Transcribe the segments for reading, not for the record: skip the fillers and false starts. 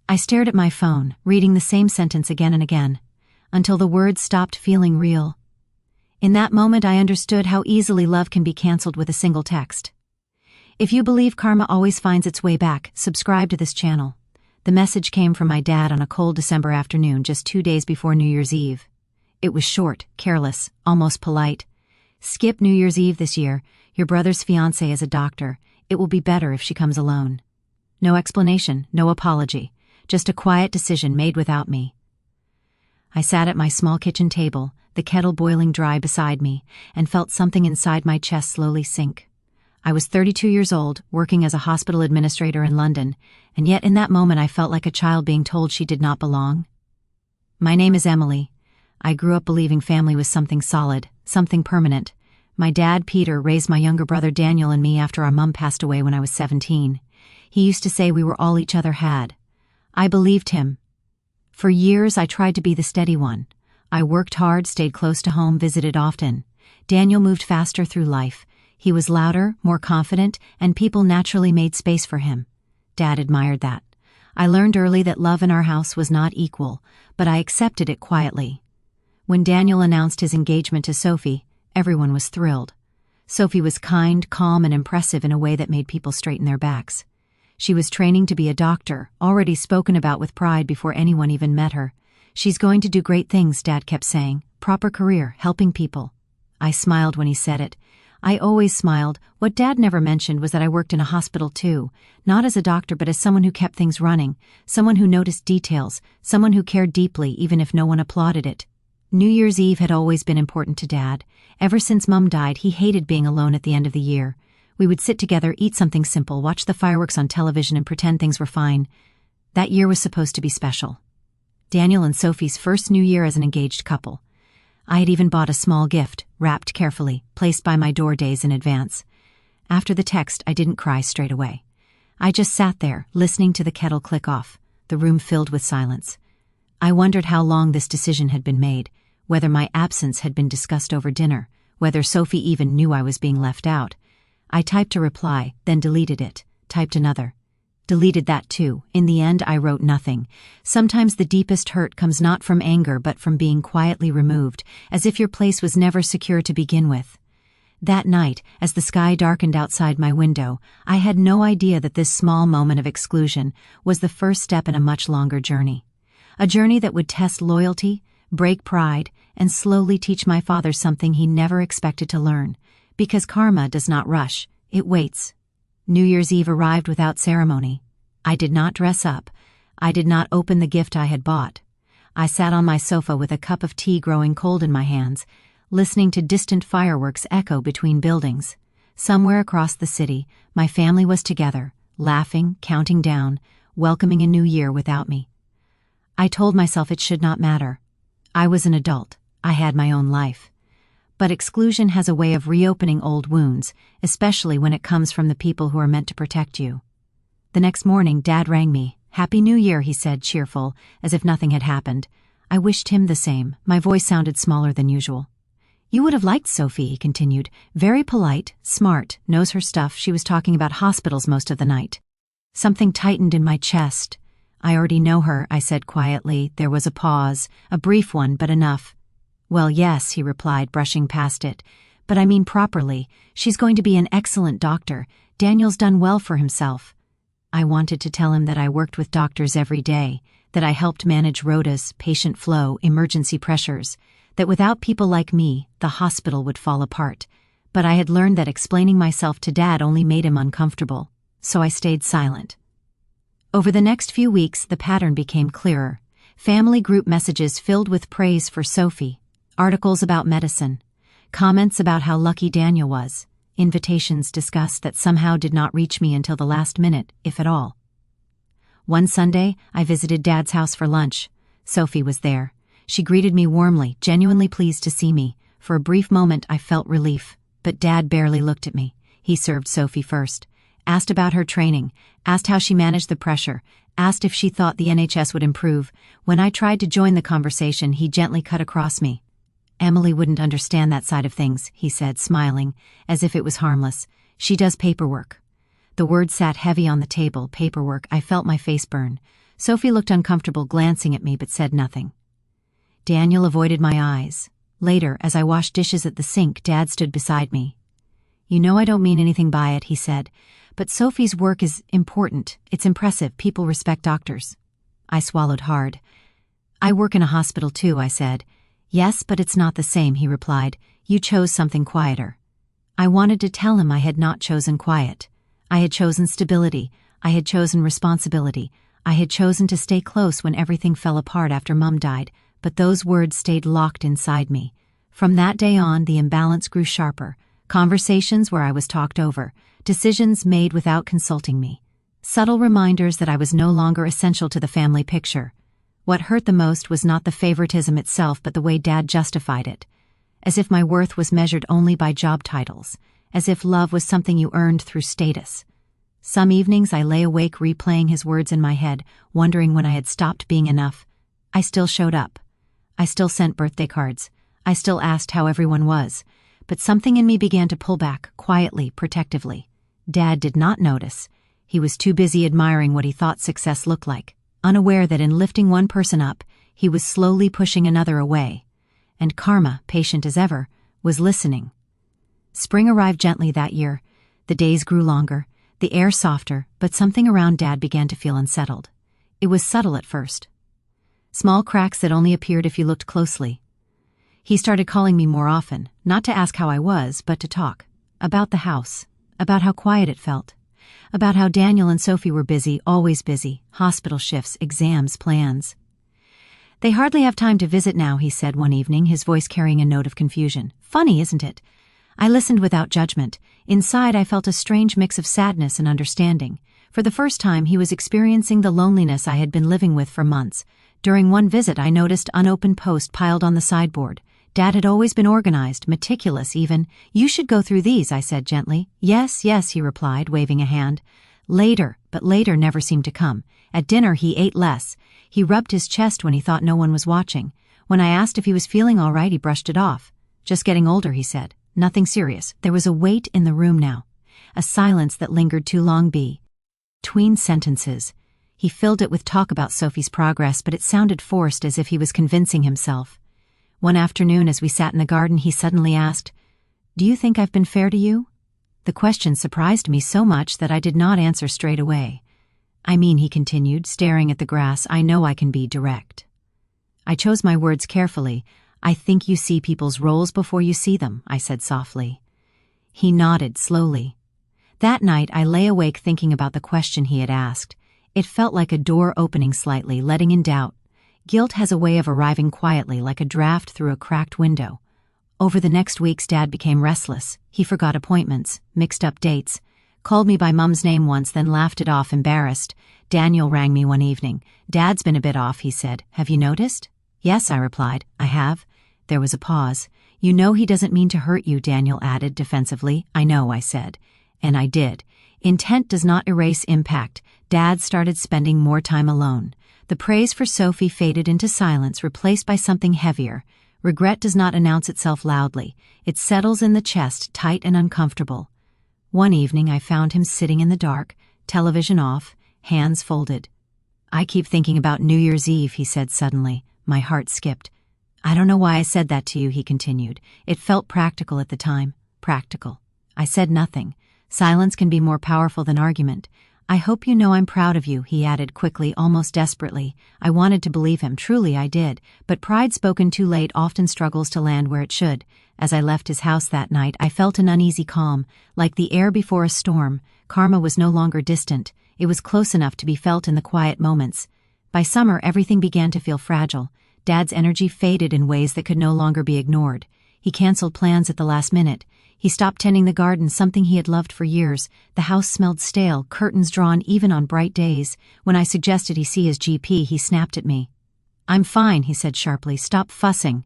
I stared at my phone, reading the same sentence again and again, until the words stopped feeling real. In that moment I understood how easily love can be cancelled with a single text. If you believe karma always finds its way back, subscribe to this channel. The message came from my dad on a cold December afternoon just 2 days before New Year's Eve. It was short, careless, almost polite. Skip New Year's Eve this year. Your brother's fiancée is a doctor. It will be better if she comes alone. No explanation, no apology. Just a quiet decision made without me. I sat at my small kitchen table, the kettle boiling dry beside me, and felt something inside my chest slowly sink. I was 32 years old, working as a hospital administrator in London, and yet in that moment I felt like a child being told she did not belong. My name is Emily. I grew up believing family was something solid, something permanent. My dad, Peter, raised my younger brother Daniel and me after our mum passed away when I was 17. He used to say we were all each other had. I believed him. For years I tried to be the steady one. I worked hard, stayed close to home, visited often. Daniel moved faster through life. He was louder, more confident, and people naturally made space for him. Dad admired that. I learned early that love in our house was not equal, but I accepted it quietly. When Daniel announced his engagement to Sophie, everyone was thrilled. Sophie was kind, calm, and impressive in a way that made people straighten their backs. She was training to be a doctor, already spoken about with pride before anyone even met her. She's going to do great things, Dad kept saying. Proper career, helping people. I smiled when he said it. I always smiled. What Dad never mentioned was that I worked in a hospital too, not as a doctor but as someone who kept things running, someone who noticed details, someone who cared deeply even if no one applauded it. New Year's Eve had always been important to Dad. Ever since Mum died, he hated being alone at the end of the year. We would sit together, eat something simple, watch the fireworks on television and pretend things were fine. That year was supposed to be special. Daniel and Sophie's first New Year as an engaged couple. I had even bought a small gift, wrapped carefully, placed by my door days in advance. After the text, I didn't cry straight away. I just sat there, listening to the kettle click off, the room filled with silence. I wondered how long this decision had been made, whether my absence had been discussed over dinner, whether Sophie even knew I was being left out. I typed a reply, then deleted it, typed another. Deleted that too. In the end, I wrote nothing. Sometimes the deepest hurt comes not from anger but from being quietly removed, as if your place was never secure to begin with. That night, as the sky darkened outside my window, I had no idea that this small moment of exclusion was the first step in a much longer journey. A journey that would test loyalty, break pride, and slowly teach my father something he never expected to learn. Because karma does not rush, it waits. New Year's Eve arrived without ceremony. I did not dress up. I did not open the gift I had bought. I sat on my sofa with a cup of tea growing cold in my hands, listening to distant fireworks echo between buildings. Somewhere across the city, my family was together, laughing, counting down, welcoming a new year without me. I told myself it should not matter. I was an adult. I had my own life. But exclusion has a way of reopening old wounds, especially when it comes from the people who are meant to protect you. The next morning, Dad rang me. "Happy New Year," he said, cheerful, as if nothing had happened. I wished him the same. My voice sounded smaller than usual. "You would have liked Sophie," he continued. "Very polite, smart, knows her stuff. She was talking about hospitals most of the night." Something tightened in my chest. "I already know her," I said quietly. There was a pause, a brief one, but enough. "Well, yes," he replied, brushing past it. "But I mean properly. She's going to be an excellent doctor. Daniel's done well for himself." I wanted to tell him that I worked with doctors every day, that I helped manage rotas, patient flow, emergency pressures, that without people like me, the hospital would fall apart. But I had learned that explaining myself to Dad only made him uncomfortable, so I stayed silent. Over the next few weeks, the pattern became clearer. Family group messages filled with praise for Sophie, articles about medicine, comments about how lucky Daniel was, invitations discussed that somehow did not reach me until the last minute, if at all. One Sunday, I visited Dad's house for lunch. Sophie was there. She greeted me warmly, genuinely pleased to see me. For a brief moment, I felt relief, but Dad barely looked at me. He served Sophie first, asked about her training, asked how she managed the pressure, asked if she thought the NHS would improve. When I tried to join the conversation, he gently cut across me. "Emily wouldn't understand that side of things," he said, smiling, as if it was harmless. "She does paperwork." The word sat heavy on the table, paperwork. I felt my face burn. Sophie looked uncomfortable, glancing at me, but said nothing. Daniel avoided my eyes. Later, as I washed dishes at the sink, Dad stood beside me. "You know I don't mean anything by it," he said, "but Sophie's work is important. It's impressive. People respect doctors." I swallowed hard. "I work in a hospital too," I said. "Yes, but it's not the same," he replied. "You chose something quieter." I wanted to tell him I had not chosen quiet. I had chosen stability. I had chosen responsibility. I had chosen to stay close when everything fell apart after Mum died, but those words stayed locked inside me. From that day on, the imbalance grew sharper. Conversations where I was talked over. Decisions made without consulting me. Subtle reminders that I was no longer essential to the family picture. What hurt the most was not the favoritism itself, but the way Dad justified it. As if my worth was measured only by job titles. As if love was something you earned through status. Some evenings I lay awake replaying his words in my head, wondering when I had stopped being enough. I still showed up. I still sent birthday cards. I still asked how everyone was. But something in me began to pull back, quietly, protectively. Dad did not notice. He was too busy admiring what he thought success looked like, unaware that in lifting one person up, he was slowly pushing another away. And karma, patient as ever, was listening. Spring arrived gently that year. The days grew longer, the air softer, but something around Dad began to feel unsettled. It was subtle at first. Small cracks that only appeared if you looked closely. He started calling me more often, not to ask how I was, but to talk. About the house. About how quiet it felt. About how Daniel and Sophie were busy, always busy. Hospital shifts, exams, plans. "They hardly have time to visit now," he said one evening, his voice carrying a note of confusion. "Funny, isn't it?" I listened without judgment. Inside, I felt a strange mix of sadness and understanding. For the first time, he was experiencing the loneliness I had been living with for months. During one visit, I noticed unopened post piled on the sideboard. Dad had always been organized, meticulous even. "You should go through these," I said gently. "Yes, yes," he replied, waving a hand. Later, but later never seemed to come. At dinner, he ate less. He rubbed his chest when he thought no one was watching. When I asked if he was feeling all right, he brushed it off. "Just getting older," he said. "Nothing serious." There was a weight in the room now. A silence that lingered too long between sentences. He filled it with talk about Sophie's progress, but it sounded forced, as if he was convincing himself. One afternoon, as we sat in the garden, he suddenly asked, "Do you think I've been fair to you?" The question surprised me so much that I did not answer straight away. "I mean," he continued, staring at the grass, "I know I can be direct." I chose my words carefully. "I think you see people's roles before you see them," I said softly. He nodded slowly. That night I lay awake thinking about the question he had asked. It felt like a door opening slightly, letting in doubt. Guilt has a way of arriving quietly, like a draft through a cracked window. Over the next weeks, Dad became restless. He forgot appointments, mixed up dates, called me by Mum's name once, then laughed it off, embarrassed. Daniel rang me one evening. "Dad's been a bit off," he said. "Have you noticed?" "Yes," I replied. "I have." There was a pause. "You know he doesn't mean to hurt you," Daniel added defensively. "I know," I said. And I did. Intent does not erase impact. Dad started spending more time alone. The praise for Sophie faded into silence, replaced by something heavier. Regret does not announce itself loudly. It settles in the chest, tight and uncomfortable. One evening I found him sitting in the dark, television off, hands folded. "I keep thinking about New Year's Eve," he said suddenly. My heart skipped. "I don't know why I said that to you," he continued. "It felt practical at the time. Practical." I said nothing. Silence can be more powerful than argument. "I hope you know I'm proud of you," he added quickly, almost desperately. I wanted to believe him, truly I did, but pride spoken too late often struggles to land where it should. As I left his house that night, I felt an uneasy calm, like the air before a storm. Karma was no longer distant. It was close enough to be felt in the quiet moments. By summer, everything began to feel fragile. Dad's energy faded in ways that could no longer be ignored. He canceled plans at the last minute. He stopped tending the garden, something he had loved for years. The house smelled stale, curtains drawn even on bright days. When I suggested he see his GP, he snapped at me. "I'm fine," he said sharply. "Stop fussing."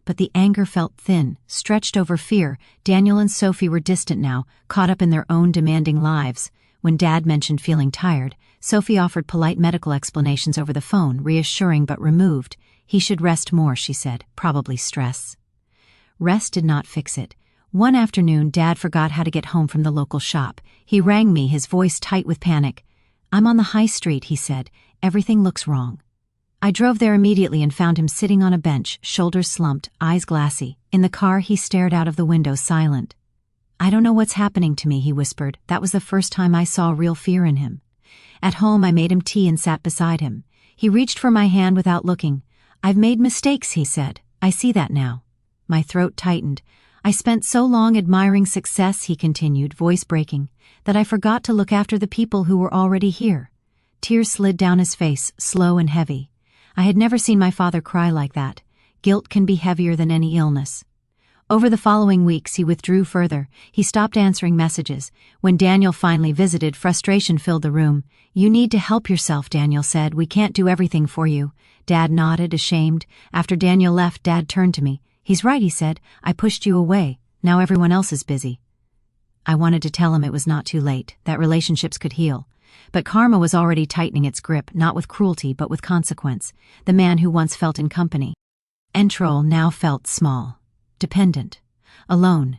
But the anger felt thin, stretched over fear. Daniel and Sophie were distant now, caught up in their own demanding lives. When Dad mentioned feeling tired, Sophie offered polite medical explanations over the phone, reassuring but removed. He should rest more, she said, probably stress. Rest did not fix it. One afternoon, Dad forgot how to get home from the local shop. He rang me, his voice tight with panic. "I'm on the high street," he said. Everything looks wrong." I drove there immediately and found him sitting on a bench, shoulders slumped, eyes glassy. In the car, he stared out of the window, silent. "I don't know what's happening to me," he whispered. That was the first time I saw real fear in him. At home, I made him tea and sat beside him. He reached for my hand without looking. "I've made mistakes," he said. "I see that now." My throat tightened. "I spent so long admiring success," he continued, voice breaking, "that I forgot to look after the people who were already here." Tears slid down his face, slow and heavy. I had never seen my father cry like that. Guilt can be heavier than any illness. Over the following weeks, he withdrew further. He stopped answering messages. When Daniel finally visited, frustration filled the room. "You need to help yourself," Daniel said. "We can't do everything for you." Dad nodded, ashamed. After Daniel left, Dad turned to me. "He's right," he said. "I pushed you away. Now everyone else is busy." I wanted to tell him it was not too late, that relationships could heal. But karma was already tightening its grip, not with cruelty but with consequence. The man who once felt in company, Entrol, now felt small, dependent, alone.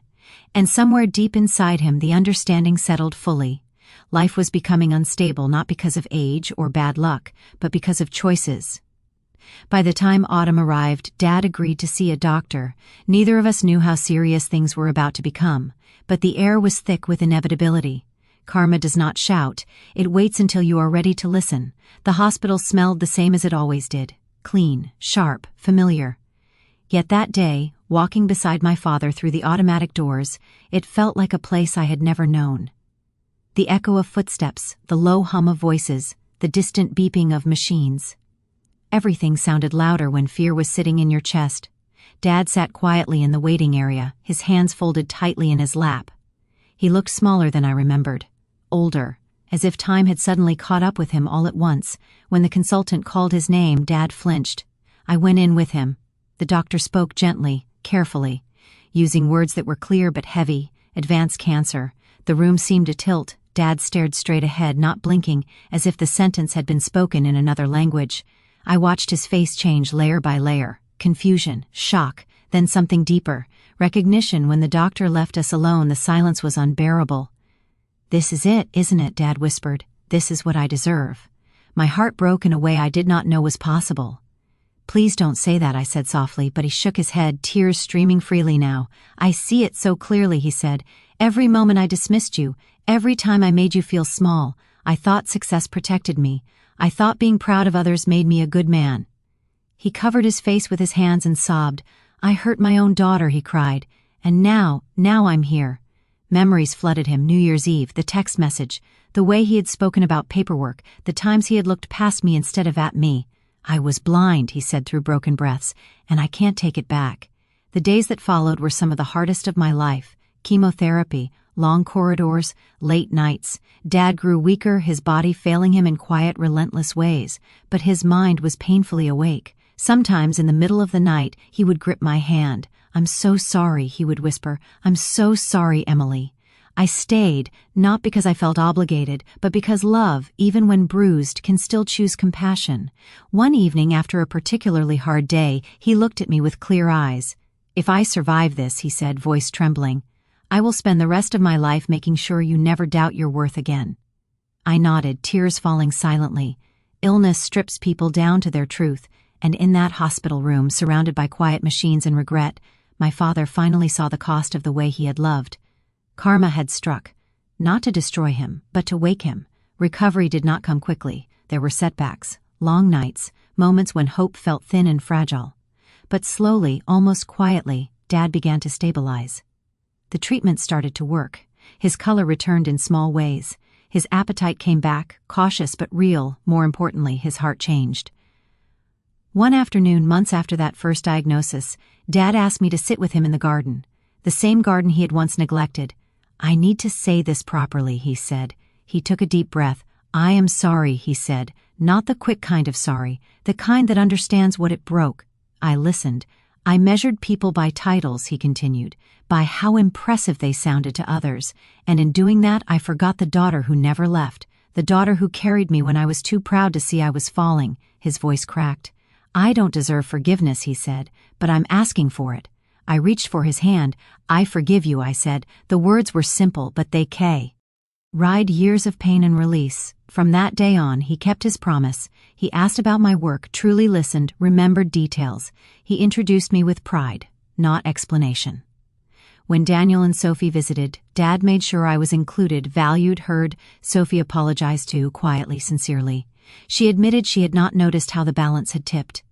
And somewhere deep inside him the understanding settled fully. Life was becoming unstable, not because of age or bad luck, but because of choices. By the time autumn arrived, Dad agreed to see a doctor. Neither of us knew how serious things were about to become, but the air was thick with inevitability. Karma does not shout, it waits until you are ready to listen. The hospital smelled the same as it always did, clean, sharp, familiar. Yet that day, walking beside my father through the automatic doors, it felt like a place I had never known. The echo of footsteps, the low hum of voices, the distant beeping of machines. Everything sounded louder when fear was sitting in your chest. Dad sat quietly in the waiting area, his hands folded tightly in his lap. He looked smaller than I remembered, older, as if time had suddenly caught up with him all at once. When the consultant called his name, Dad flinched. I went in with him. The doctor spoke gently, carefully, using words that were clear but heavy. Advanced cancer. The room seemed to tilt. Dad stared straight ahead, not blinking, as if the sentence had been spoken in another language. I watched his face change layer by layer. Confusion, shock, then something deeper. Recognition. When the doctor left us alone, the silence was unbearable. "This is it, isn't it?" Dad whispered. "This is what I deserve." My heart broke in a way I did not know was possible. "Please don't say that," I said softly, but he shook his head, tears streaming freely now. "I see it so clearly," he said. "Every moment I dismissed you, every time I made you feel small, I thought success protected me. I thought being proud of others made me a good man." He covered his face with his hands and sobbed. "I hurt my own daughter," he cried. "And now I'm here." Memories flooded him. New Year's Eve, the text message, the way he had spoken about paperwork, the times he had looked past me instead of at me. "I was blind," he said through broken breaths, "and I can't take it back." The days that followed were some of the hardest of my life. Chemotherapy, long corridors, late nights. Dad grew weaker, his body failing him in quiet, relentless ways, but his mind was painfully awake. Sometimes in the middle of the night, he would grip my hand. "I'm so sorry," he would whisper. "I'm so sorry, Emily." I stayed, not because I felt obligated, but because love, even when bruised, can still choose compassion. One evening after a particularly hard day, he looked at me with clear eyes. "If I survive this," he said, voice trembling, "I will spend the rest of my life making sure you never doubt your worth again." I nodded, tears falling silently. Illness strips people down to their truth, and in that hospital room, surrounded by quiet machines and regret, my father finally saw the cost of the way he had loved. Karma had struck, not to destroy him, but to wake him. Recovery did not come quickly. There were setbacks, long nights, moments when hope felt thin and fragile. But slowly, almost quietly, Dad began to stabilize. The treatment started to work. His color returned in small ways. His appetite came back, cautious but real. More importantly, his heart changed. One afternoon, months after that first diagnosis, Dad asked me to sit with him in the garden, the same garden he had once neglected. "I need to say this properly," he said. He took a deep breath. "I am sorry," he said, "not the quick kind of sorry, the kind that understands what it broke." I listened. "I measured people by titles," he continued, "by how impressive they sounded to others, and in doing that I forgot the daughter who never left, the daughter who carried me when I was too proud to see I was falling." His voice cracked. "I don't deserve forgiveness," he said, "but I'm asking for it." I reached for his hand. "I forgive you," I said. The words were simple, but they Ride years of pain and release. From that day on, he kept his promise. He asked about my work, truly listened, remembered details. He introduced me with pride, not explanation. When Daniel and Sophie visited, Dad made sure I was included, valued, heard. Sophie apologized too, quietly, sincerely. She admitted she had not noticed how the balance had tipped.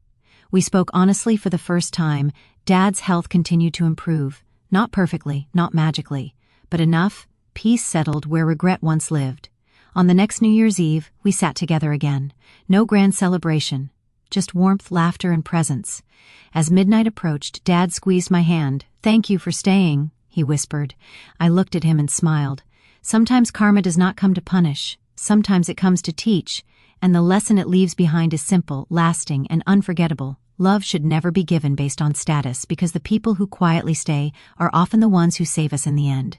We spoke honestly for the first time. Dad's health continued to improve. Not perfectly, not magically, but enough. Peace settled where regret once lived. On the next New Year's Eve, we sat together again. No grand celebration, just warmth, laughter, and presence. As midnight approached, Dad squeezed my hand. "Thank you for staying," he whispered. I looked at him and smiled. Sometimes karma does not come to punish. Sometimes it comes to teach, and the lesson it leaves behind is simple, lasting, and unforgettable. Love should never be given based on status, because the people who quietly stay are often the ones who save us in the end.